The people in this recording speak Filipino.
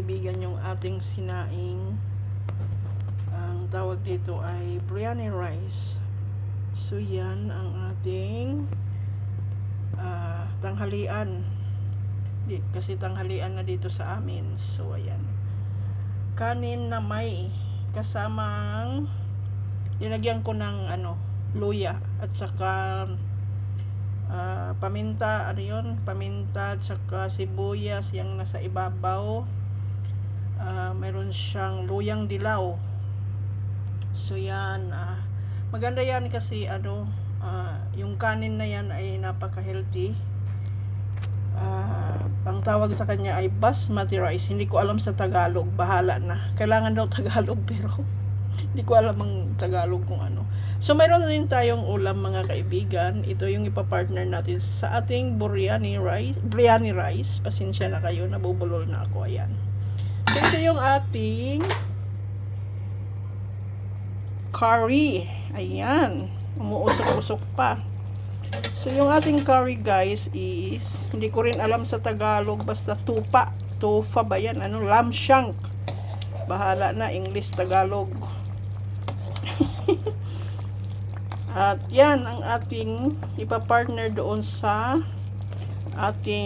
kaibigan, yung ating sinaing, ang tawag dito ay biryani rice. So yan ang ating tanghalian. Kasi tanghalian na dito sa amin. So ayan, kanin na may kasamang linagyan ko ng luya at saka paminta, paminta at saka sibuyas yung nasa ibabaw. Meron siyang luyang dilaw. So yan, maganda yan kasi yung kanin na yan ay napaka-healthy. Ang tawag sa kanya ay basmati rice. Hindi ko alam sa Tagalog, bahala na. Kailangan daw Tagalog pero hindi ko alam ang Tagalog kung ano. So mayroon din tayong ulam mga kaibigan. Ito yung ipapartner natin sa ating biryani rice. Pasensya na kayo, nabubulol na ako. Ayan. So ito yung ating curry. Ayan. Umuusok-usok pa. So yung ating curry guys is, hindi ko rin alam sa Tagalog, basta tufa ba yan? Lamb shank. Bahala na, English, Tagalog. At yan ang ating ipapartner doon sa ating